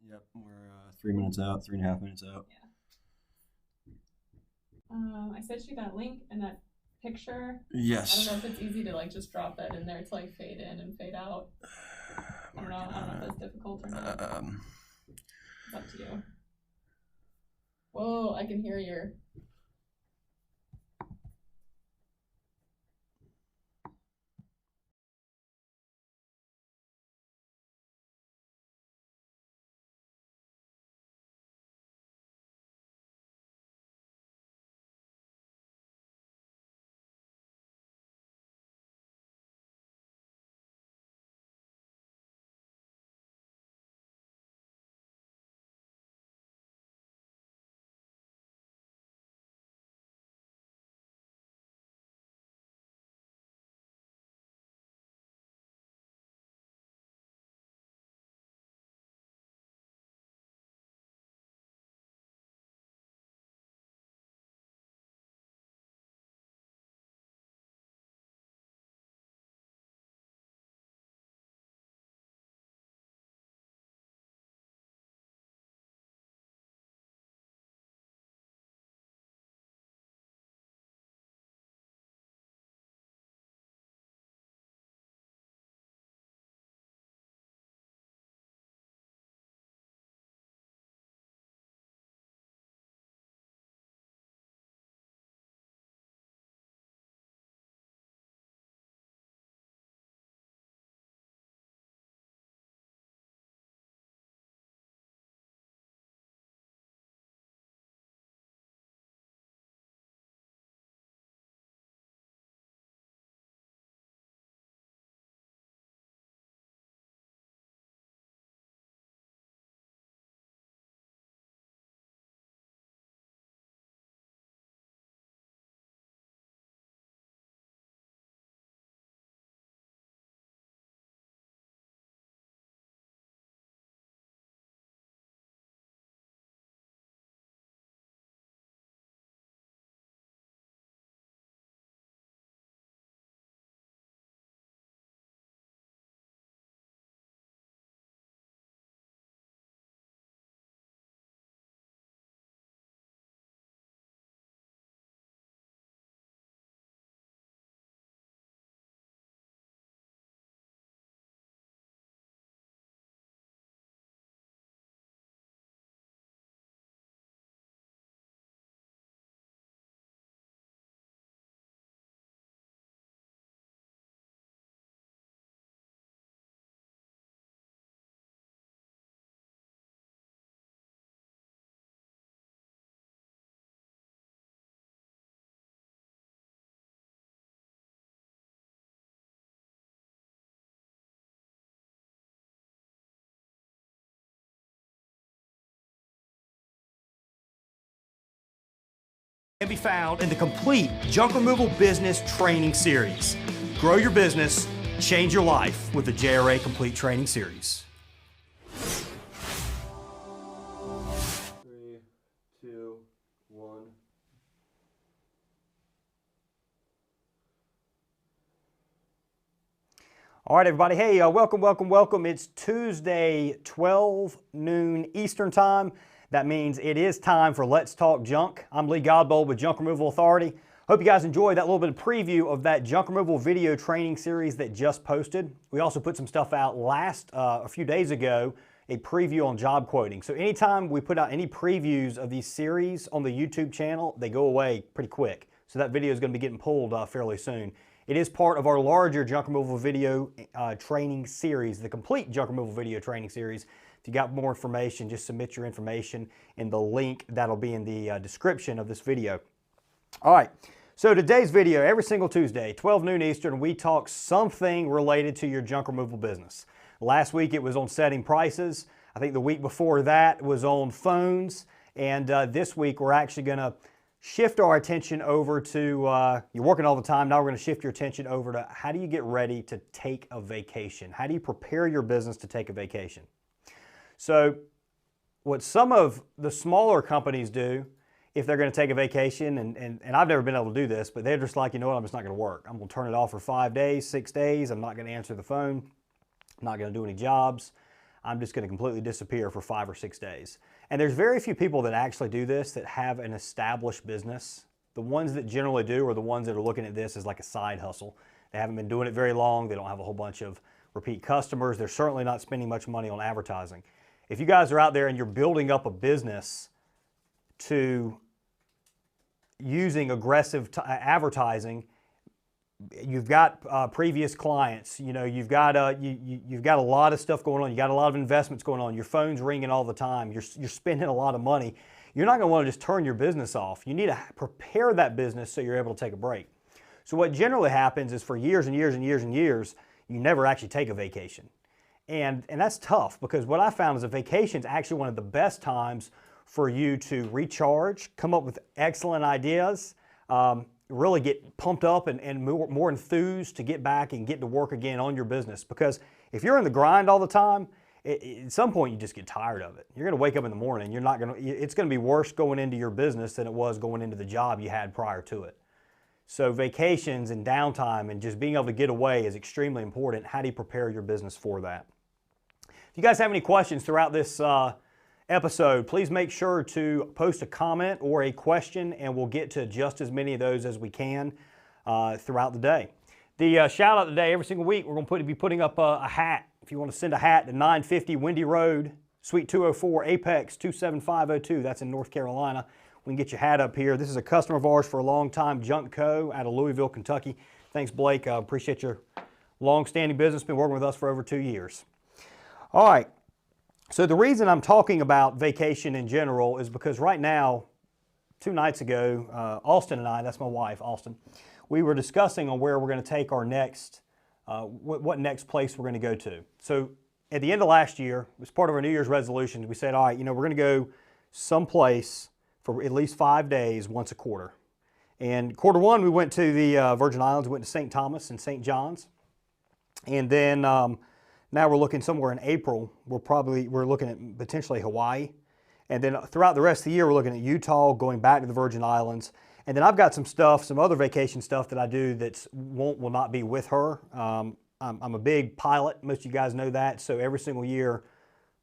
Yep, we're 3 minutes out, 3.5 minutes out. Yeah. I sent you that link and that picture. Yes. I don't know if it's easy to like just drop that in there to like fade in and fade out. I don't know if that's difficult or not. It's up to you. Whoa, I can hear your. Can be found in the complete junk removal business training series. Grow your business, change your life with the JRA Complete Training Series. 3, 2, 1. All right, everybody. Hey, welcome. It's Tuesday, 12 noon Eastern Time. That means it is time for Let's Talk Junk. I'm Lee Godbold with Junk Removal Authority. Hope you guys enjoyed that little bit of preview of that junk removal video training series that just posted. We also put some stuff out a few days ago, a preview on job quoting. So anytime we put out any previews of these series on the YouTube channel, they go away pretty quick. So that video is going to be getting pulled fairly soon. It is part of our larger junk removal video training series, the complete junk removal video training series. If you got more information, just submit your information in the link that'll be in the description of this video. All right, so today's video, every single Tuesday, 12 noon Eastern, we talk something related to your junk removal business. Last week it was on setting prices. I think the week before that was on phones. And this week we're actually going to shift our attention over to, you're working all the time, now we're going to shift your attention over to how do you get ready to take a vacation? How do you prepare your business to take a vacation? So what some of the smaller companies do, if they're going to take a vacation, and I've never been able to do this, but they're just like, you know what, I'm just not going to work. I'm going to turn it off for 5 days, 6 days. I'm not going to answer the phone. I'm not going to do any jobs. I'm just going to completely disappear for 5 or 6 days. And there's very few people that actually do this that have an established business. The ones that generally do are the ones that are looking at this as like a side hustle. They haven't been doing it very long. They don't have a whole bunch of repeat customers. They're certainly not spending much money on advertising. If you guys are out there and you're building up a business to using aggressive advertising, you've got previous clients, you've got a lot of stuff going on, you got a lot of investments going on, your phone's ringing all the time, you're spending a lot of money, you're not going to want to just turn your business off. You need to prepare that business so you're able to take a break. So what generally happens is for years and years and years and years, you never actually take a vacation. And that's tough, because what I found is a vacation is actually one of the best times for you to recharge, come up with excellent ideas, really get pumped up and more enthused to get back and get to work again on your business. Because if you're in the grind all the time, at some point you just get tired of it. You're going to wake up in the morning, it's going to be worse going into your business than it was going into the job you had prior to it. So vacations and downtime and just being able to get away is extremely important. How do you prepare your business for that? If you guys have any questions throughout this episode, please make sure to post a comment or a question, and we'll get to just as many of those as we can throughout the day. The shout out today, every single week, we're going to be putting up a hat. If you want to send a hat to 950 Windy Road, Suite 204, Apex 27502, that's in North Carolina. We can get your hat up here. This is a customer of ours for a long time, Junk Co. out of Louisville, Kentucky. Thanks, Blake. I appreciate your long-standing business. Been working with us for over 2 years. All right. So the reason I'm talking about vacation in general is because right now, 2 nights ago, Austin and I, that's my wife, Austin, we were discussing on where we're going to take our next, what next place we're going to go to. So at the end of last year, as part of our New Year's resolutions, we said, all right, we're going to go someplace for at least 5 days once a quarter. And quarter one, we went to the Virgin Islands, we went to St. Thomas and St. John's. And then now we're looking somewhere in April. We're looking at potentially Hawaii. And then throughout the rest of the year, we're looking at Utah, going back to the Virgin Islands. And then I've got some other vacation stuff that I do that will not be with her. I'm a big pilot. Most of you guys know that. So every single year,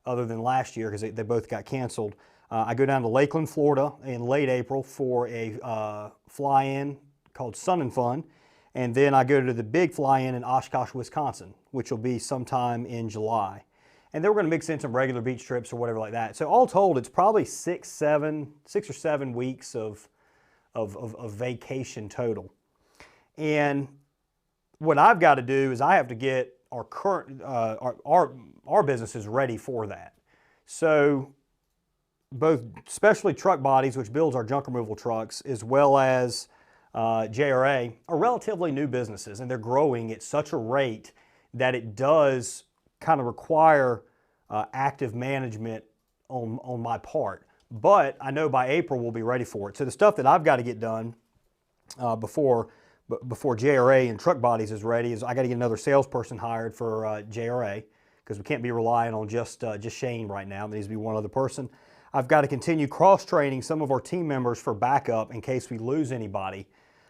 other than last year, because they both got canceled, I go down to Lakeland, Florida in late April for a fly-in called Sun and Fun. And then I go to the big fly-in Oshkosh, Wisconsin, which will be sometime in July. And then we're going to mix in some regular beach trips or whatever like that. So all told, it's probably 6 or 7 weeks of vacation total. And what I've got to do is I have to get our current our businesses ready for that. So both Specialty Truck Bodies, which builds our junk removal trucks, as well as JRA, are relatively new businesses, and they're growing at such a rate that it does kind of require active management on my part. But I know by April we'll be ready for it. So the stuff that I've got to get done before JRA and Truck Bodies is ready is I got to get another salesperson hired for JRA, because we can't be relying on just Shane right now. There needs to be one other person. I've got to continue cross-training some of our team members for backup in case we lose anybody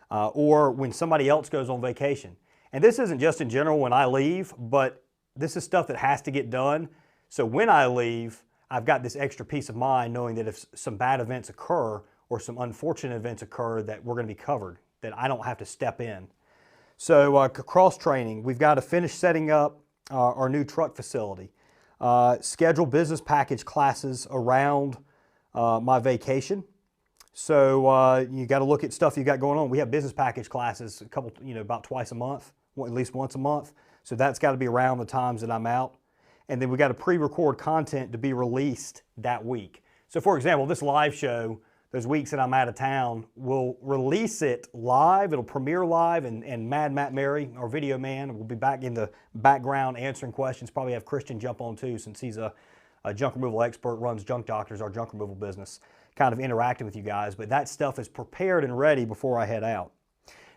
or when somebody else goes on vacation. And this isn't just in general when I leave, but this is stuff that has to get done. So when I leave, I've got this extra peace of mind knowing that if some bad events occur or some unfortunate events occur, that we're going to be covered, that I don't have to step in. So cross-training, we've got to finish setting up our new truck facility. Schedule business package classes around my vacation. So you got to look at stuff you got going on. We have business package classes about twice a month, at least once a month. So that's got to be around the times that I'm out. And then we got to pre-record content to be released that week. So for example, this live show, those weeks that I'm out of town, we'll release it live. It'll premiere live, and Mad Matt Mary, our video man, will be back in the background answering questions. Probably have Christian jump on too, since he's a junk removal expert, runs Junk Doctors, our junk removal business, kind of interacting with you guys. But that stuff is prepared and ready before I head out.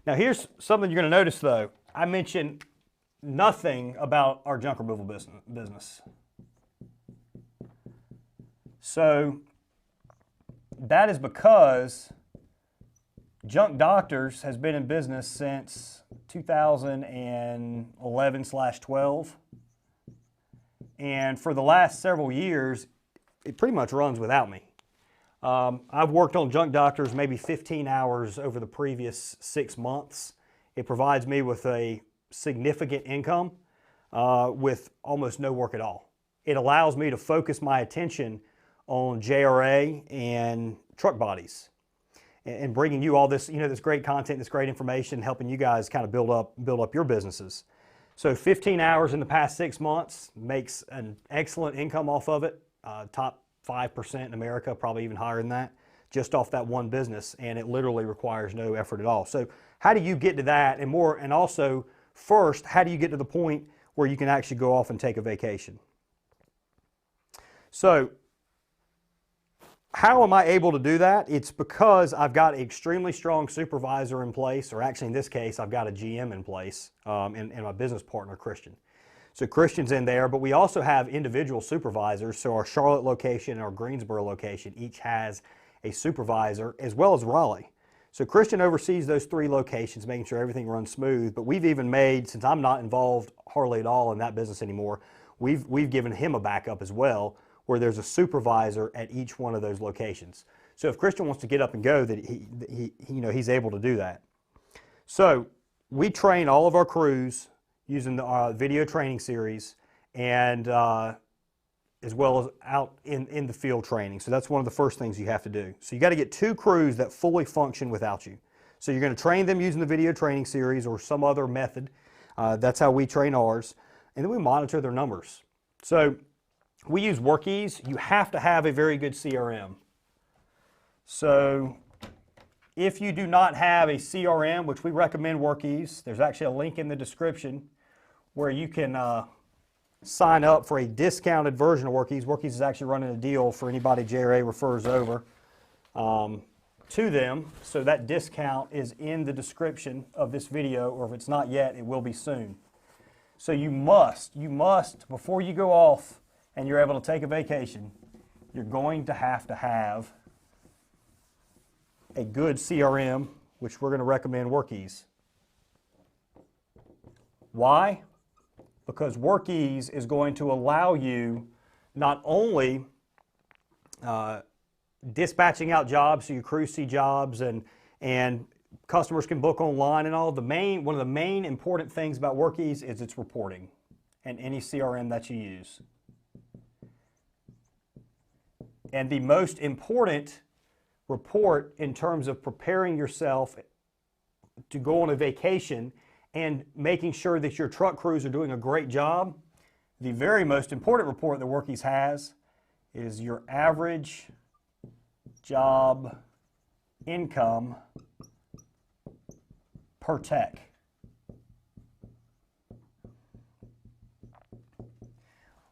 Now here's something you're going to notice though. I mentioned nothing about our junk removal business. So that is because Junk Doctors has been in business since 2011/12. And for the last several years, it pretty much runs without me. I've worked on Junk Doctors maybe 15 hours over the previous 6 months. It provides me with a significant income with almost no work at all. It allows me to focus my attention on JRA and truck bodies and bringing you all this, this great content, this great information, helping you guys kind of build up your businesses. So 15 hours in the past 6 months makes an excellent income off of it. Top 5% in America, probably even higher than that, just off that one business, and it literally requires no effort at all. So how do you get to that, and more, and also first, how do you get to the point where you can actually go off and take a vacation? So how am I able to do that? It's because I've got an extremely strong supervisor in place, or actually in this case, I've got a GM in place, and my business partner, Christian. So Christian's in there, but we also have individual supervisors. So our Charlotte location and our Greensboro location each has a supervisor, as well as Raleigh. So Christian oversees those 3 locations, making sure everything runs smooth. But we've even made, since I'm not involved hardly at all in that business anymore, we've given him a backup as well, where there's a supervisor at each one of those locations. So if Christian wants to get up and go, that he's able to do that. So we train all of our crews using the video training series, and as well as out in the field training. So that's one of the first things you have to do. So you got to get 2 crews that fully function without you. So you're going to train them using the video training series or some other method. That's how we train ours. And then we monitor their numbers. So we use Workiz. You have to have a very good CRM. So if you do not have a CRM, which we recommend Workiz, there's actually a link in the description where you can sign up for a discounted version of Workiz. Workiz is actually running a deal for anybody JRA refers over to them. So that discount is in the description of this video, or if it's not yet, it will be soon. So you must, before you go off and you're able to take a vacation, you're going to have a good CRM, which we're going to recommend Workiz. Why? Because Workiz is going to allow you not only dispatching out jobs so your crews see jobs and customers can book online and all. One of the main important things about Workiz is its reporting and any CRM that you use. And the most important report in terms of preparing yourself to go on a vacation and making sure that your truck crews are doing a great job, the very most important report that Workiz has is your average job income per tech.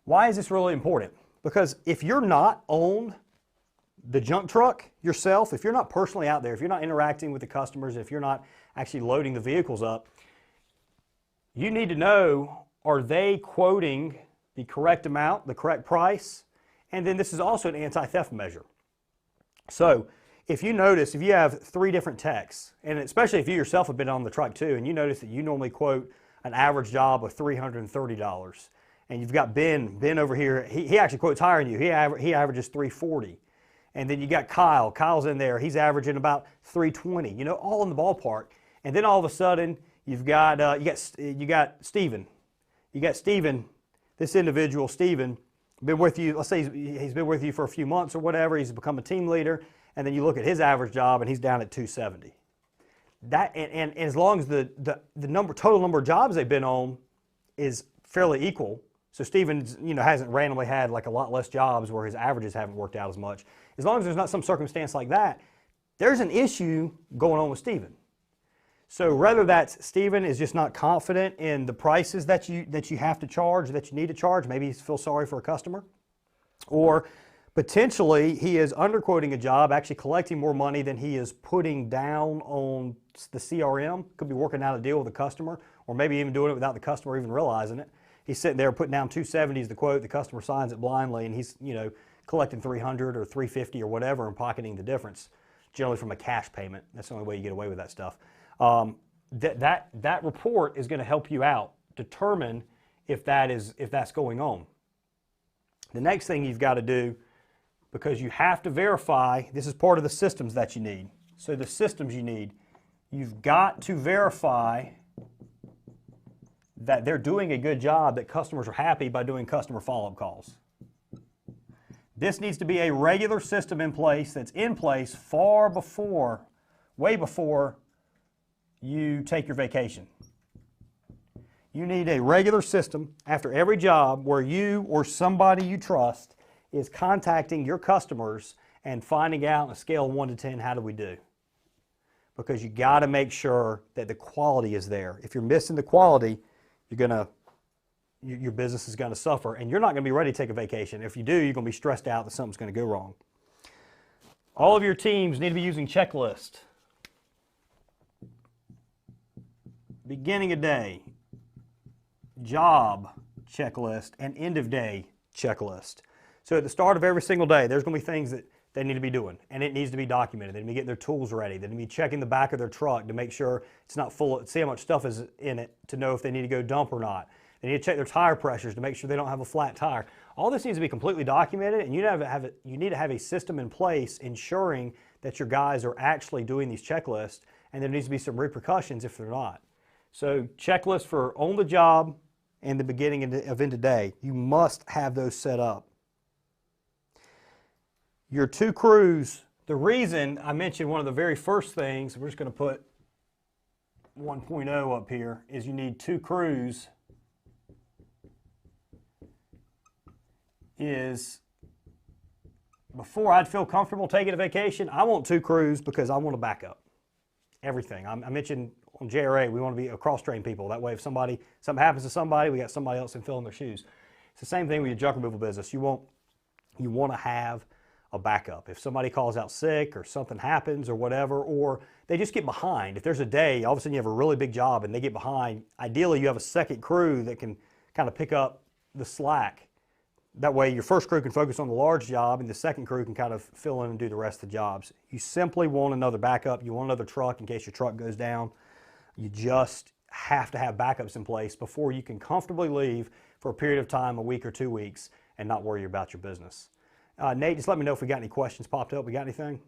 Why is this really important? Because if you're not on the junk truck yourself, if you're not personally out there, if you're not interacting with the customers, if you're not actually loading the vehicles up, you need to know, are they quoting the correct amount, the correct price? And then this is also an anti-theft measure. So if you notice, if you have 3 different techs, and especially if you yourself have been on the truck too, and you notice that you normally quote an average job of $330, and you've got Ben over here, he actually quotes higher than you. He averages $340. And then you got Kyle. Kyle's in there. He's averaging about $320. All in the ballpark. And then all of a sudden, you got Steven. You got Steven, this individual, Steven, been with you, let's say he's been with you for a few months or whatever, he's become a team leader, and then you look at his average job and he's down at 270. And as long as the total number of jobs they've been on is fairly equal, so Steven hasn't randomly had like a lot less jobs where his averages haven't worked out as much. As long as there's not some circumstance like that, there's an issue going on with Steven. So whether that's Steven is just not confident in the prices that you have to charge, that you need to charge, maybe he feels sorry for a customer, or potentially he is underquoting a job, actually collecting more money than he is putting down on the CRM, could be working out a deal with a customer, or maybe even doing it without the customer even realizing it. He's sitting there putting down 270 is the quote, the customer signs it blindly, and he's collecting 300 or 350 or whatever and pocketing the difference, generally from a cash payment. That's the only way you get away with that stuff. That report is going to help you out, determine if that's going on. The next thing you've got to do, because you have to verify, this is part of the systems that you need. So the systems you need, you've got to verify that they're doing a good job, that customers are happy by doing customer follow-up calls. This needs to be a regular system in place that's in place far before, way before you take your vacation. You need a regular system after every job where you or somebody you trust is contacting your customers and finding out on a scale of 1 to 10, how do we do? Because you got to make sure that the quality is there. If you're missing the quality, your business is going to suffer, and you're not going to be ready to take a vacation. If you do, you're going to be stressed out that something's going to go wrong. All of your teams need to be using checklists. Beginning of day, job checklist, and end of day checklist. So at the start of every single day, there's going to be things that they need to be doing, and it needs to be documented. They need to be getting their tools ready. They need to be checking the back of their truck to make sure it's not full of, see how much stuff is in it to know if they need to go dump or not. They need to check their tire pressures to make sure they don't have a flat tire. All this needs to be completely documented, and you need to have a system in place ensuring that your guys are actually doing these checklists, and there needs to be some repercussions if they're not. So checklists for on the job and the beginning of end of day, you must have those set up. Your 2 crews, the reason I mentioned one of the very first things, we're just going to put 1.0 up here, is you need 2 crews, is before I'd feel comfortable taking a vacation, I want 2 crews because I want to back up everything. I mentioned on JRA, we want to be cross-train people. That way if something happens to somebody, we got somebody else in filling their shoes. It's the same thing with your junk removal business. You want to have a backup. If somebody calls out sick or something happens or whatever, or they just get behind. If there's a day, all of a sudden you have a really big job and they get behind, ideally you have a second crew that can kind of pick up the slack. That way your first crew can focus on the large job and the second crew can kind of fill in and do the rest of the jobs. You simply want another backup. You want another truck in case your truck goes down. You just have to have backups in place before you can comfortably leave for a period of time, a week or 2 weeks, and not worry about your business. Nate, just let me know if we got any questions popped up. We got anything?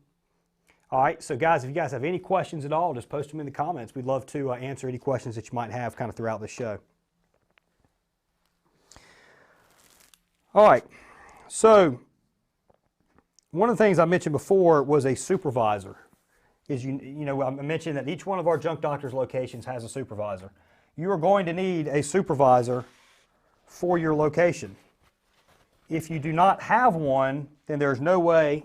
All right, so guys, if you guys have any questions at all, just post them in the comments. We'd love to answer any questions that you might have kind of throughout the show. All right, so one of the things I mentioned before was a supervisor. I mentioned that each one of our Junk Doctors locations has a supervisor. You are going to need a supervisor for your location. If you do not have one, then there's no way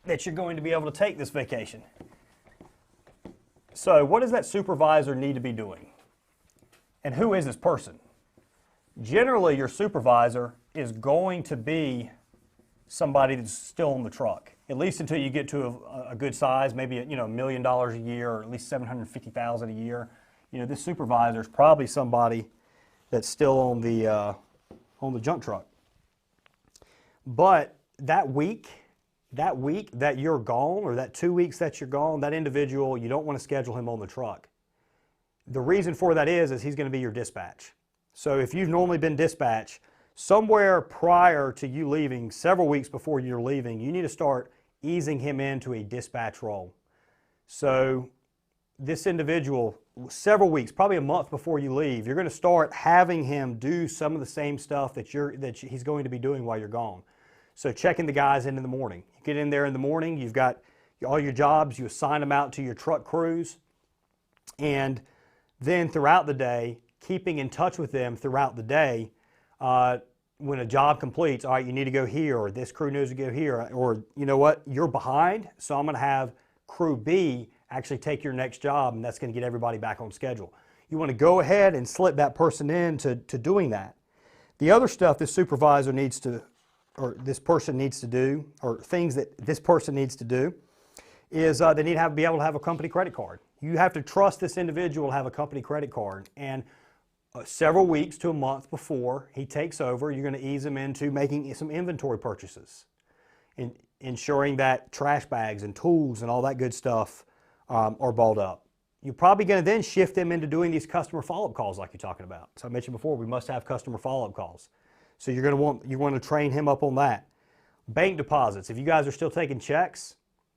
that you're going to be able to take this vacation. So what does that supervisor need to be doing? And who is this person? Generally, your supervisor is going to be somebody that's still on the truck, at least until you get to a good size, maybe $1 million a year, or at least $750,000 a year. This supervisor is probably somebody that's still on the junk truck. But that week that you're gone, or that 2 weeks that you're gone, that individual, you don't want to schedule him on the truck. The reason for that is he's going to be your dispatch. So if you've normally been dispatch, somewhere prior to you leaving, several weeks before you're leaving, you need to start easing him into a dispatch role. So this individual, several weeks, probably a month before you leave, you're going to start having him do some of the same stuff that he's going to be doing while you're gone. So checking the guys in the morning. You get in there in the morning, you've got all your jobs, you assign them out to your truck crews, and then throughout the day, keeping in touch with them throughout the day. When a job completes, all right, you need to go here, or this crew knows to go here, or you know what, you're behind, so I'm going to have crew B actually take your next job, and that's going to get everybody back on schedule. You want to go ahead and slip that person in to doing that. The other stuff this supervisor needs to, or this person needs to do, or things that this person needs to do, is they need to be able to have a company credit card. You have to trust this individual to have a company credit card, and several weeks to a month before he takes over, you're going to ease him into making some inventory purchases, and ensuring that trash bags and tools and all that good stuff are balled up. You're probably going to then shift them into doing these customer follow-up calls like you're talking about. So I mentioned before, we must have customer follow-up calls. So you want to train him up on that. Bank deposits. If you guys are still taking checks,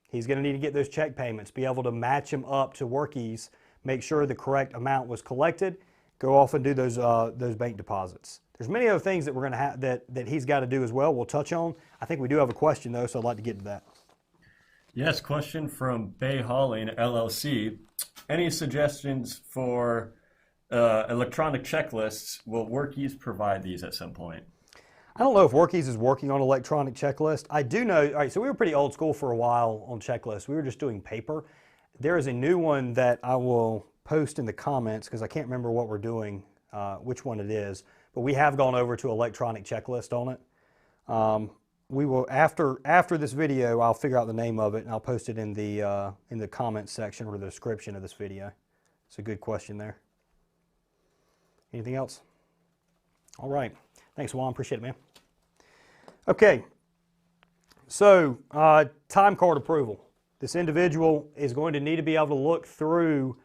he's going to need to get those check payments, be able to match them up to Workiz, make sure the correct amount was collected, go off and do those bank deposits. There's many other things that we're going to have that he's got to do as well. We'll touch on. I think we do have a question though, so I'd like to get to that. Yes, question from Bay Hauling LLC. Any suggestions for electronic checklists? Will Workiz provide these at some point? I don't know if Workiz is working on electronic checklist. I do know, all right, so we were pretty old school for a while on checklists. We were just doing paper. There is a new one that I will post in the comments because I can't remember what we're doing, which one it is, but we have gone over to electronic checklist on it. We will, after this video, I'll figure out the name of it and I'll post it in the comments section or the description of this video. It's a good question there. Anything else? All right. Thanks, Juan. Appreciate it, man. Okay. So, time card approval. This individual is going to need to be able to look through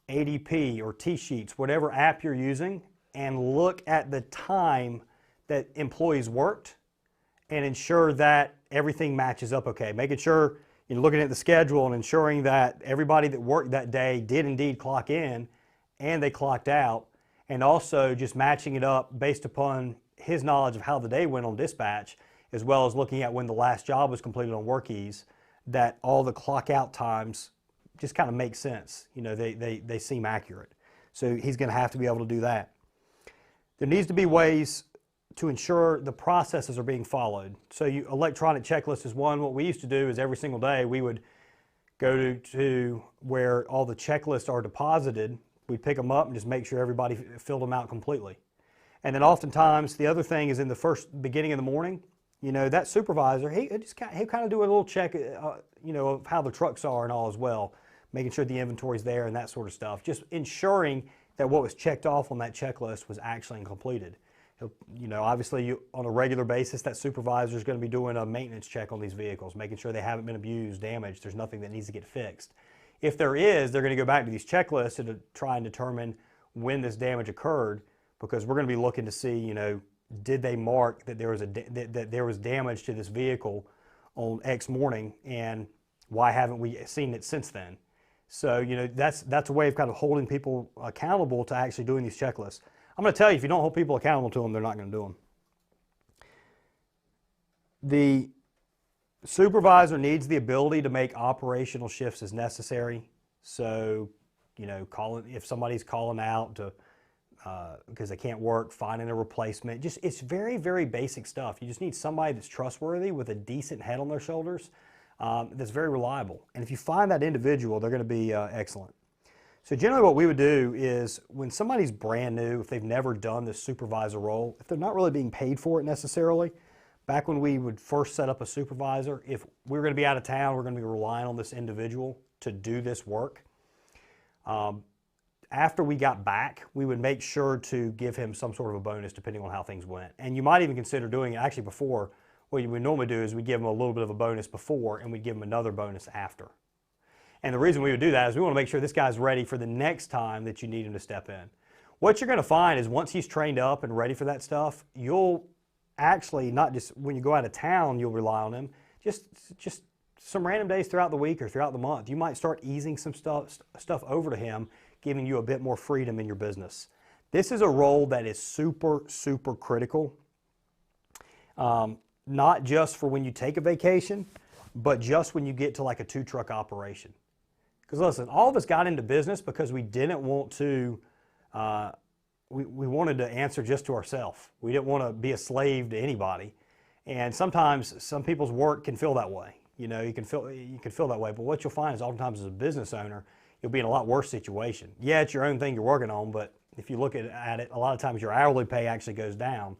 ADP or T-Sheets, whatever app you're using, and look at the time that employees worked and ensure that everything matches up okay. Making sure you're looking at the schedule and ensuring that everybody that worked that day did indeed clock in and they clocked out, and also just matching it up based upon his knowledge of how the day went on dispatch, as well as looking at when the last job was completed on Workiz, that all the clock out times just kind of make sense. You know, they seem accurate. So he's going to have to be able to do that. There needs to be ways to ensure the processes are being followed. So electronic checklist is one. What we used to do is every single day we would go to where all the checklists are deposited. We'd pick them up and just make sure everybody filled them out completely. And then oftentimes the other thing is in the first beginning of the morning, you know, that supervisor, he'll kind of do a little check, you know, of how the trucks are and all as well, making sure the inventory's there and that sort of stuff. Just ensuring that what was checked off on that checklist was actually completed. You know, obviously on a regular basis, that supervisor is going to be doing a maintenance check on these vehicles, making sure they haven't been abused, damaged, there's nothing that needs to get fixed. If there is, they're going to go back to these checklists to try and determine when this damage occurred, because we're going to be looking to see, you know, did they mark that there was that there was damage to this vehicle on X morning, and why haven't we seen it since then? So, you know, that's a way of kind of holding people accountable to actually doing these checklists. I'm going to tell you, if you don't hold people accountable to them, they're not going to do them. The supervisor needs the ability to make operational shifts as necessary. So, you know, if somebody's calling out to because they can't work, finding a replacement. Just, it's very, very basic stuff. You just need somebody that's trustworthy with a decent head on their shoulders, that's very reliable. And if you find that individual, they're going to be excellent. So generally what we would do is when somebody's brand new, if they've never done this supervisor role, if they're not really being paid for it necessarily, back when we would first set up a supervisor, if we were going to be out of town, we're going to be relying on this individual to do this work. After we got back, we would make sure to give him some sort of a bonus depending on how things went. And you might even consider doing it actually before. What we normally do is we give him a little bit of a bonus before and we give him another bonus after. And the reason we would do that is we want to make sure this guy's ready for the next time that you need him to step in. What you're going to find is once he's trained up and ready for that stuff, you'll actually, not just when you go out of town, you'll rely on him. Just some random days throughout the week or throughout the month, you might start easing some stuff over to him, giving you a bit more freedom in your business. This is a role that is super, super critical. Not just for when you take a vacation, but just when you get to like a 2-truck operation. Because listen, all of us got into business because we didn't want to, we wanted to answer just to ourselves. We didn't want to be a slave to anybody. And sometimes some people's work can feel that way. You know, you can feel that way. But what you'll find is oftentimes as a business owner, you'll be in a lot worse situation. Yeah, it's your own thing you're working on, but if you look at it, a lot of times your hourly pay actually goes down.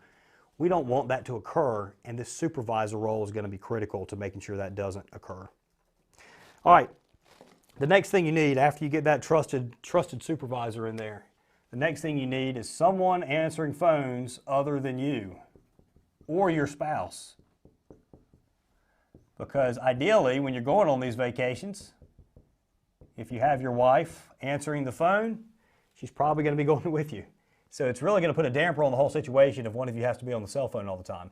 We don't want that to occur, and this supervisor role is going to be critical to making sure that doesn't occur. All right, the next thing you need after you get that trusted supervisor in there, the next thing you need is someone answering phones other than you or your spouse. Because ideally, when you're going on these vacations, if you have your wife answering the phone, she's probably going to be going with you. So it's really going to put a damper on the whole situation if one of you has to be on the cell phone all the time.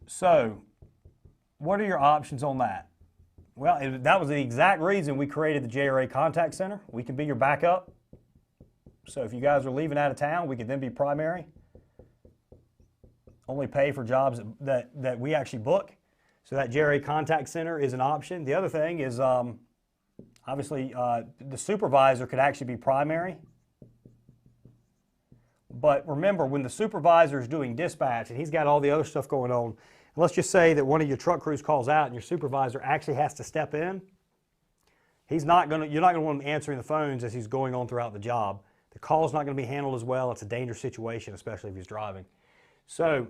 So what are your options on that? Well, that was the exact reason we created the JRA Contact Center. We can be your backup. So if you guys are leaving out of town, we can then be primary. Only pay for jobs that we actually book. So that JRA Contact Center is an option. The other thing is obviously the supervisor could actually be primary. But remember, when the supervisor is doing dispatch and he's got all the other stuff going on, let's just say that one of your truck crews calls out and your supervisor actually has to step in. You're not going to want him answering the phones as he's going on throughout the job. The call's not going to be handled as well. It's a dangerous situation, especially if he's driving. So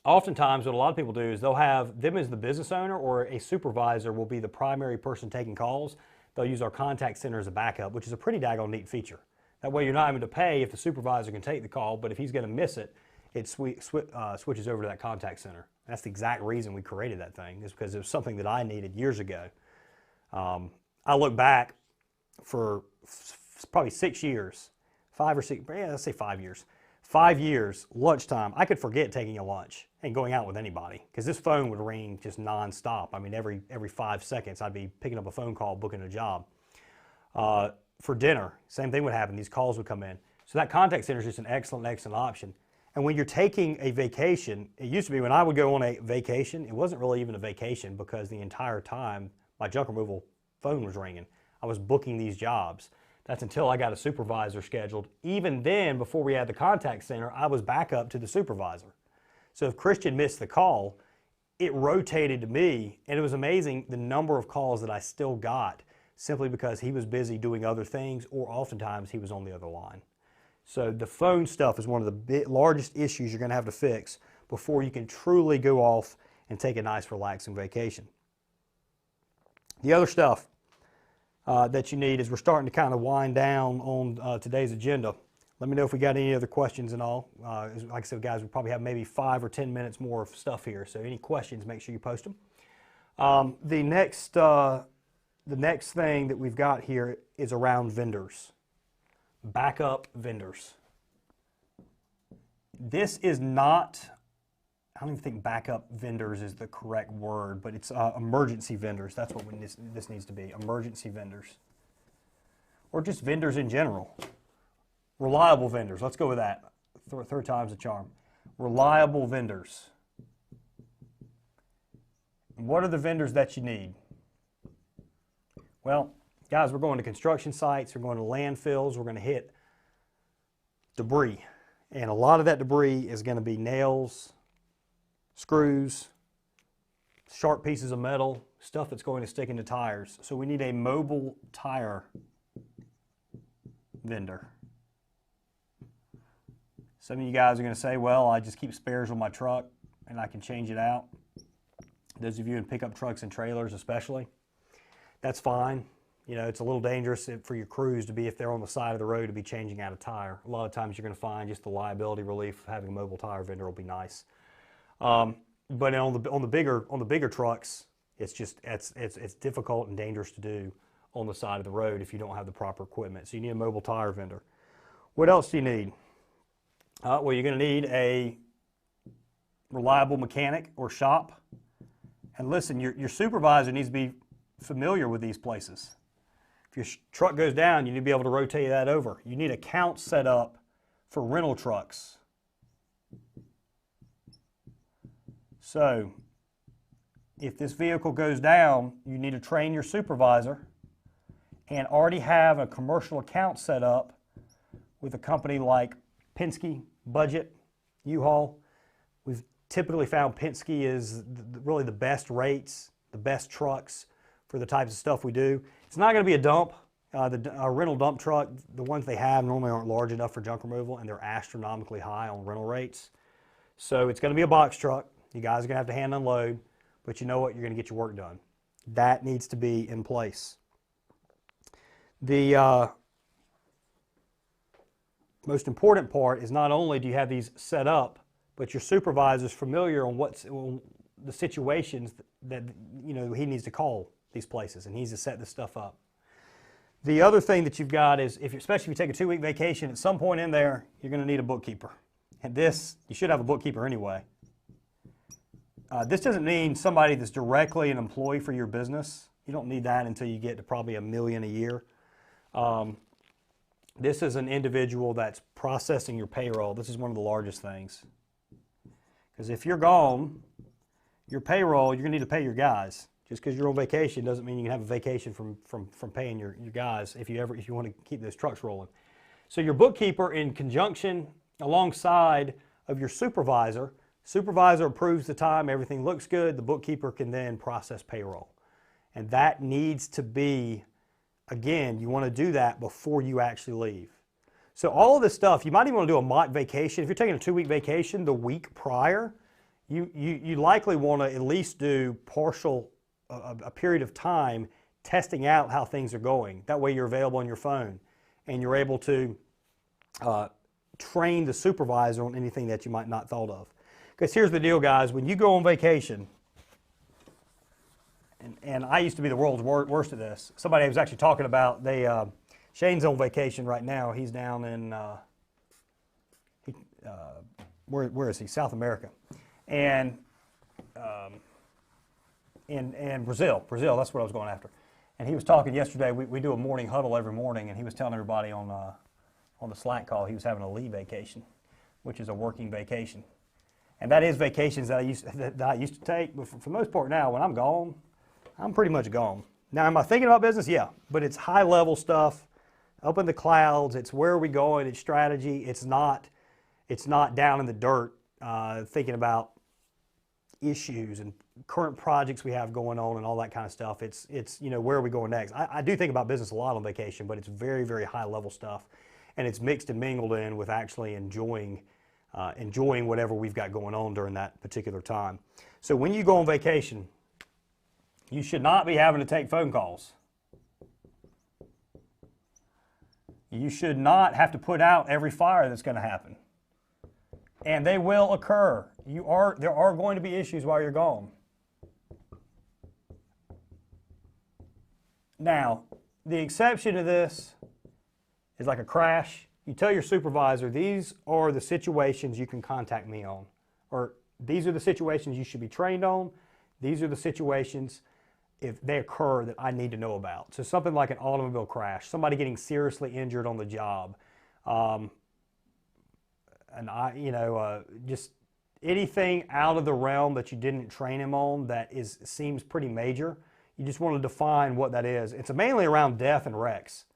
oftentimes what a lot of people do is they'll have them as the business owner, or a supervisor will be the primary person taking calls. They'll use our contact center as a backup, which is a pretty daggone neat feature. That way you're not having to pay if the supervisor can take the call, but if he's going to miss it, it switches over to that contact center. That's the exact reason we created that thing, is because it was something that I needed years ago. I look back for probably 6 years, 5 or 6, yeah, let's say 5 years. 5 years, lunchtime, I could forget taking a lunch and going out with anybody, because this phone would ring just nonstop. I mean, every 5 seconds I'd be picking up a phone call, booking a job. For dinner, same thing would happen. These calls would come in. So that contact center is just an excellent, excellent option. And when you're taking a vacation, it used to be when I would go on a vacation, it wasn't really even a vacation, because the entire time my junk removal phone was ringing. I was booking these jobs. That's until I got a supervisor scheduled. Even then, before we had the contact center, I was back up to the supervisor. So if Christian missed the call, it rotated to me, and it was amazing the number of calls that I still got, simply because he was busy doing other things, or oftentimes he was on the other line. So the phone stuff is one of the largest issues you're going to have to fix before you can truly go off and take a nice relaxing vacation. The other stuff that you need, as we're starting to kind of wind down on today's agenda, let me know if we got any other questions and all. Like I said, guys, we probably have maybe 5 or 10 minutes more of stuff here, so any questions, make sure you post them. The next thing that we've got here is around vendors, backup vendors. This is not, I don't even think backup vendors is the correct word, but it's emergency vendors. That's what this needs to be, emergency vendors. Or just vendors in general. Reliable vendors, let's go with that. Third time's a charm. Reliable vendors. What are the vendors that you need? Well, guys, we're going to construction sites, we're going to landfills, we're going to hit debris. And a lot of that debris is going to be nails, screws, sharp pieces of metal, stuff that's going to stick into tires. So we need a mobile tire vendor. Some of you guys are going to say, well, I just keep spares on my truck and I can change it out. Those of you in pickup trucks and trailers especially, that's fine. You know, it's a little dangerous for your crews to be, if they're on the side of the road, to be changing out a tire. A lot of times you're going to find just the liability relief of having a mobile tire vendor will be nice. But on the bigger trucks, it's difficult and dangerous to do on the side of the road if you don't have the proper equipment. So you need a mobile tire vendor. What else do you need? Well, you're going to need a reliable mechanic or shop. And listen, your supervisor needs to be familiar with these places. If your truck goes down, you need to be able to rotate that over. You need accounts set up for rental trucks. So if this vehicle goes down, you need to train your supervisor and already have a commercial account set up with a company like Penske, Budget, U-Haul. We've typically found Penske is really the best rates, the best trucks for the types of stuff we do. It's not going to be a dump. A rental dump truck, the ones they have normally aren't large enough for junk removal, and they're astronomically high on rental rates. So it's going to be a box truck. You guys are going to have to hand unload, but you know what? You're going to get your work done. That needs to be in place. The most important part is not only do you have these set up, but your supervisor's familiar on the situations that he needs to call these places, and he needs to set this stuff up. The other thing that you've got is, especially if you take a 2-week vacation, at some point in there, you're going to need a bookkeeper. And this, you should have a bookkeeper anyway. This doesn't mean somebody that's directly an employee for your business. You don't need that until you get to probably $1 million a year. This is an individual that's processing your payroll. This is one of the largest things. Because if you're gone, your payroll, you're going to need to pay your guys. Just because you're on vacation doesn't mean you can have a vacation from paying your guys if you want to keep those trucks rolling. So your bookkeeper, in conjunction alongside of your supervisor approves the time, everything looks good, the bookkeeper can then process payroll. And that needs to be, again, you want to do that before you actually leave. So all of this stuff, you might even want to do a mock vacation. If you're taking a 2-week vacation the week prior, you likely want to at least do a period of time testing out how things are going. That way you're available on your phone and you're able to train the supervisor on anything that you might not thought of. Because here's the deal, guys, when you go on vacation, and I used to be the world's worst at this. Somebody was actually talking about, Shane's on vacation right now. He's down in, where is he? South America. And in Brazil, that's what I was going after. And he was talking yesterday, we do a morning huddle every morning, and he was telling everybody on the Slack call he was having a leave vacation, which is a working vacation. And that is vacations that I used to take, but for the most part now, when I'm gone, I'm pretty much gone. Now, am I thinking about business? Yeah, but it's high-level stuff, up in the clouds. It's where are we going? It's strategy. It's not down in the dirt thinking about issues and current projects we have going on and all that kind of stuff. It's where are we going next? I do think about business a lot on vacation, but it's very, very high-level stuff, and it's mixed and mingled in with actually enjoying whatever we've got going on during that particular time. So when you go on vacation, you should not be having to take phone calls. You should not have to put out every fire that's going to happen. And they will occur. There are going to be issues while you're gone. Now, the exception to this is like a crash. You tell your supervisor, these are the situations you can contact me on. Or these are the situations you should be trained on. These are the situations, if they occur, that I need to know about. So something like an automobile crash, somebody getting seriously injured on the job, just anything out of the realm that you didn't train him on that seems pretty major. You just want to define what that is. It's mainly around death and wrecks.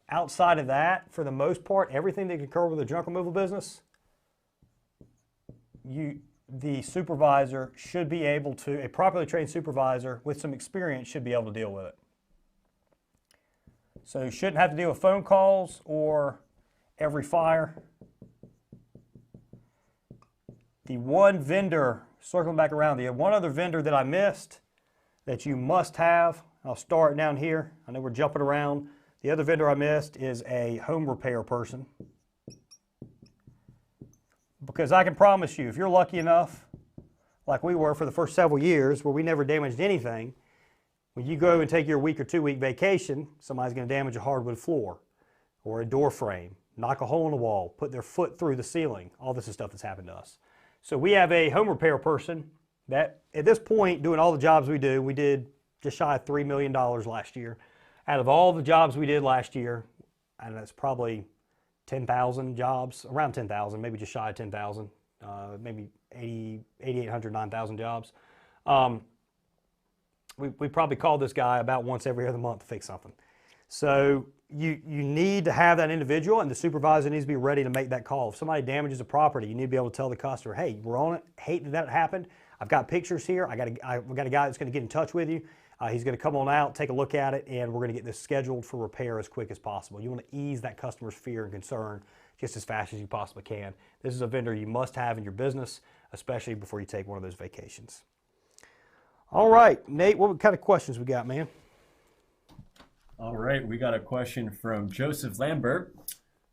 Outside of that, for the most part, everything that can occur with a junk removal business, the supervisor should be able to, a properly trained supervisor with some experience should be able to deal with it. So you shouldn't have to deal with phone calls or every fire. The one vendor, circling back around, the one other vendor that I missed that you must have, I'll start down here. I know we're jumping around. The other vendor I missed is a home repair person. Because I can promise you, if you're lucky enough, like we were for the first several years, where we never damaged anything, when you go and take your week or 2-week vacation, somebody's going to damage a hardwood floor or a door frame, knock a hole in the wall, put their foot through the ceiling. All this is stuff that's happened to us. So we have a home repair person that, at this point, doing all the jobs we do, we did just shy of $3 million last year. Out of all the jobs we did last year, and that's probably 10,000 jobs, around 10,000, maybe just shy of 10,000, maybe 8,800, 9,000 jobs. We probably call this guy about once every other month to fix something. So you need to have that individual, and the supervisor needs to be ready to make that call. If somebody damages a property, you need to be able to tell the customer, hey, we're on it, hate that it happened. I've got pictures here. I've got a guy that's going to get in touch with you. He's going to come on out, take a look at it, and we're going to get this scheduled for repair as quick as possible. You want to ease that customer's fear and concern just as fast as you possibly can. This is a vendor you must have in your business, especially before you take one of those vacations. All right, Nate, what kind of questions we got, man? All right, we got a question from Joseph Lambert.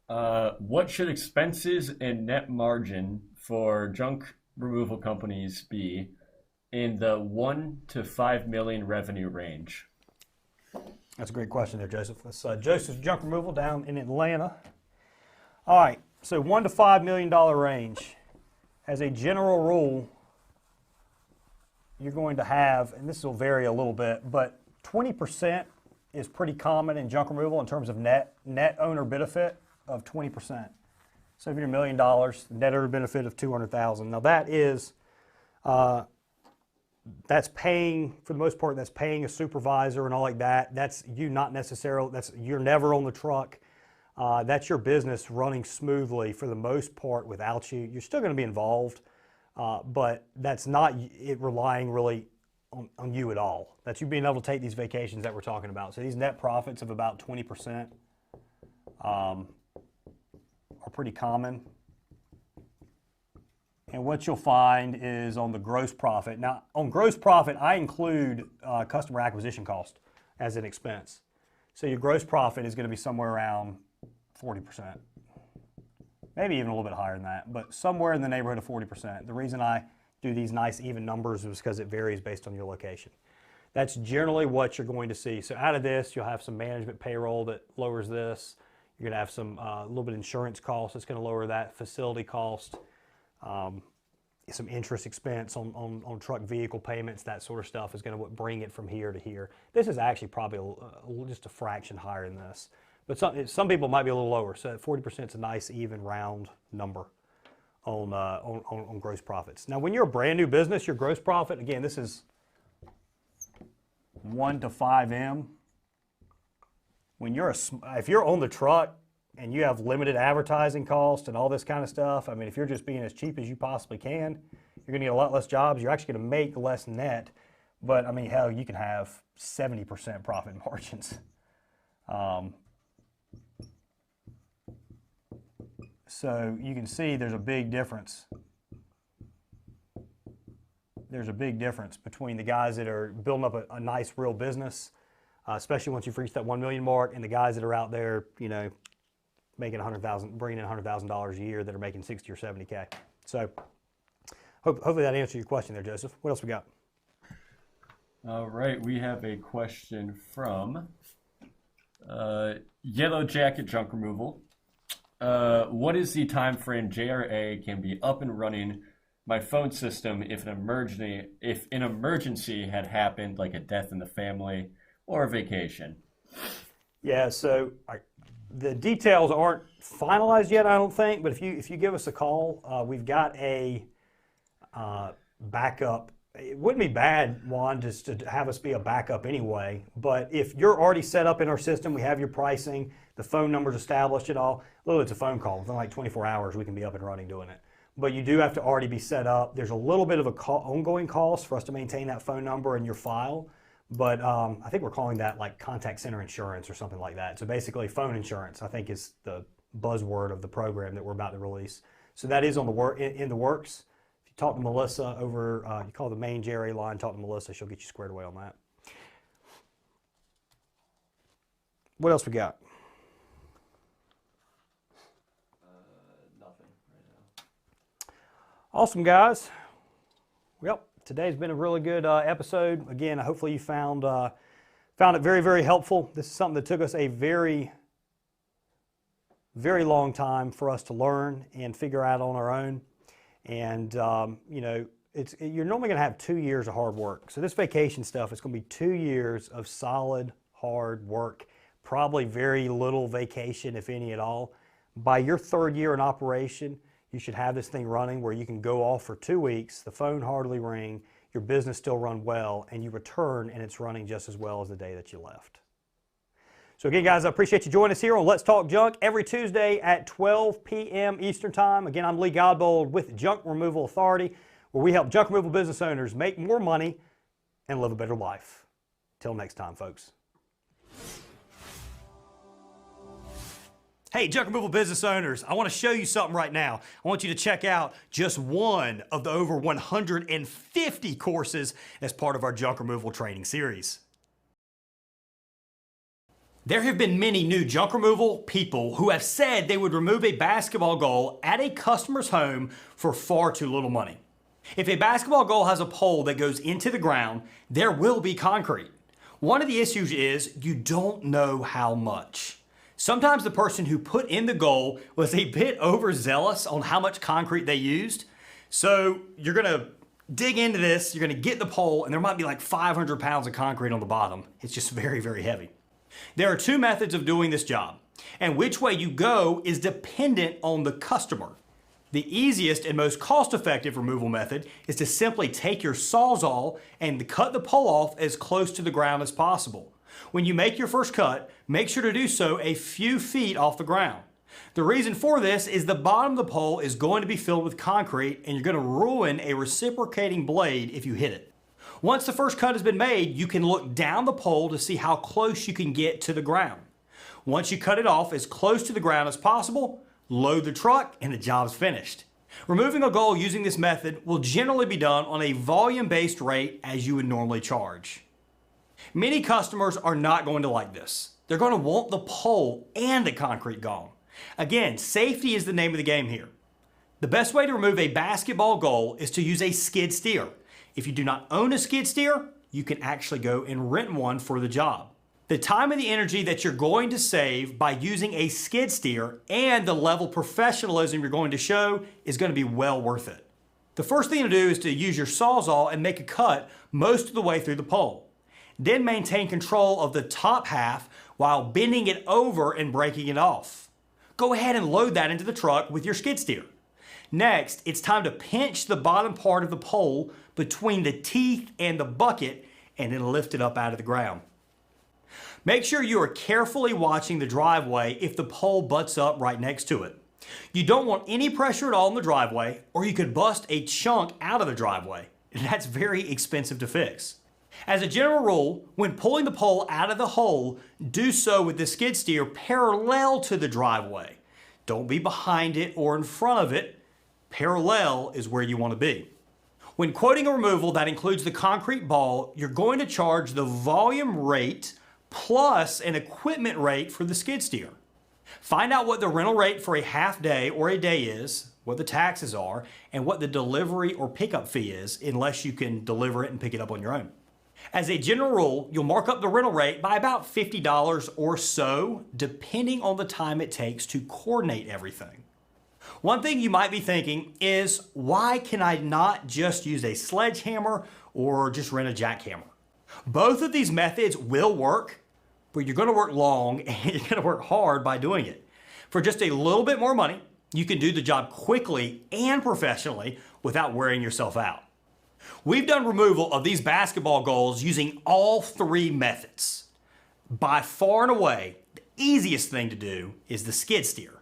What should expenses and net margin for junk removal companies be in the 1 to 5 million revenue range? That's a great question there, Joseph. That's Joseph's Junk Removal down in Atlanta. All right, so $1 to $5 million range. As a general rule, you're going to have, and this will vary a little bit, but 20% is pretty common in junk removal in terms of net owner benefit of 20%. So if you're $1 million, net owner benefit of $200,000. Now that is, that's paying, for the most part, that's paying a supervisor and all like that. That's you not necessarily, you're never on the truck. That's your business running smoothly for the most part without you. You're still going to be involved, but that's not it relying really on you at all. That's you being able to take these vacations that we're talking about. So these net profits of about 20% are pretty common. And what you'll find is on the gross profit. Now, on gross profit, I include customer acquisition cost as an expense. So your gross profit is going to be somewhere around 40%. Maybe even a little bit higher than that, but somewhere in the neighborhood of 40%. The reason I do these nice even numbers is because it varies based on your location. That's generally what you're going to see. So out of this, you'll have some management payroll that lowers this. You're going to have some a little bit of insurance costs that's going to lower that, facility cost, some interest expense on truck vehicle payments, that sort of stuff is going to bring it from here to here. This is actually probably just a fraction higher than this. But some people might be a little lower. So 40% is a nice even round number on gross profits. Now, when you're a brand new business, your gross profit, again, this is 1 to 5M. When if you're on the truck and you have limited advertising costs and all this kind of stuff, I mean, if you're just being as cheap as you possibly can, you're going to get a lot less jobs. You're actually going to make less net. But I mean, hell, you can have 70% profit margins. So you can see there's a big difference. There's a big difference between the guys that are building up a nice real business, especially once you've reached that 1 million mark, and the guys that are out there, you know, making bringing in $100,000 a year that are making 60 or 70K. So hopefully that answers your question there, Joseph. What else we got? All right, we have a question from Yellow Jacket Junk Removal. What is the time frame JRA can be up and running my phone system if an emergency had happened, like a death in the family or a vacation? Yeah, so the details aren't finalized yet, I don't think, but if you give us a call, we've got a backup. It wouldn't be bad, Juan, just to have us be a backup anyway, but if you're already set up in our system, we have your pricing, the phone number's established and all, well, it's a phone call. Within like 24 hours, we can be up and running doing it. But you do have to already be set up. There's a little bit of a ongoing cost for us to maintain that phone number in your file, but I think we're calling that like contact center insurance or something like that. So basically phone insurance, I think, is the buzzword of the program that we're about to release. So that is on in the works. If you talk to Melissa over, you call the main JRA line, talk to Melissa, she'll get you squared away on that. What else we got? Nothing right now. Awesome, guys. Well, today's been a really good episode. Again, hopefully you found it very, very helpful. This is something that took us a very, very long time for us to learn and figure out on our own. And you know, you're normally going to have 2 years of hard work. So this vacation stuff is going to be 2 years of solid, hard work. Probably very little vacation, if any at all. By your 3rd year in operation, you should have this thing running where you can go off for 2 weeks, the phone hardly ring, your business still run well, and you return and it's running just as well as the day that you left. So again, guys, I appreciate you joining us here on Let's Talk Junk every Tuesday at 12 p.m. Eastern Time. Again, I'm Lee Godbold with Junk Removal Authority, where we help junk removal business owners make more money and live a better life. Till next time, folks. Hey, junk removal business owners, I want to show you something right now. I want you to check out just one of the over 150 courses as part of our junk removal training series. There have been many new junk removal people who have said they would remove a basketball goal at a customer's home for far too little money. If a basketball goal has a pole that goes into the ground, there will be concrete. One of the issues is you don't know how much. Sometimes the person who put in the goal was a bit overzealous on how much concrete they used. So you're gonna dig into this, you're gonna get the pole, and there might be like 500 pounds of concrete on the bottom. It's just very, very heavy. There are two methods of doing this job, and which way you go is dependent on the customer. The easiest and most cost-effective removal method is to simply take your Sawzall and cut the pole off as close to the ground as possible. When you make your first cut, make sure to do so a few feet off the ground. The reason for this is the bottom of the pole is going to be filled with concrete and you're going to ruin a reciprocating blade if you hit it. Once the first cut has been made, you can look down the pole to see how close you can get to the ground. Once you cut it off as close to the ground as possible, load the truck and the job's finished. Removing a goal using this method will generally be done on a volume-based rate as you would normally charge. Many customers are not going to like this. They're going to want the pole and the concrete gone. Again, safety is the name of the game here. The best way to remove a basketball goal is to use a skid steer. If you do not own a skid steer, you can actually go and rent one for the job. The time and the energy that you're going to save by using a skid steer and the level of professionalism you're going to show is going to be well worth it. The first thing to do is to use your Sawzall and make a cut most of the way through the pole. Then maintain control of the top half while bending it over and breaking it off. Go ahead and load that into the truck with your skid steer. Next, it's time to pinch the bottom part of the pole between the teeth and the bucket and then lift it up out of the ground. Make sure you are carefully watching the driveway if the pole butts up right next to it. You don't want any pressure at all in the driveway or you could bust a chunk out of the driveway. And that's very expensive to fix. As a general rule, when pulling the pole out of the hole, do so with the skid steer parallel to the driveway. Don't be behind it or in front of it. Parallel is where you want to be. When quoting a removal that includes the concrete ball, you're going to charge the volume rate plus an equipment rate for the skid steer. Find out what the rental rate for a half day or a day is, what the taxes are, and what the delivery or pickup fee is, unless you can deliver it and pick it up on your own. As a general rule, you'll mark up the rental rate by about $50 or so, depending on the time it takes to coordinate everything. One thing you might be thinking is, why can I not just use a sledgehammer or just rent a jackhammer? Both of these methods will work, but you're going to work long and you're going to work hard by doing it. For just a little bit more money, you can do the job quickly and professionally without wearing yourself out. We've done removal of these basketball goals using all three methods. By far and away, the easiest thing to do is the skid steer.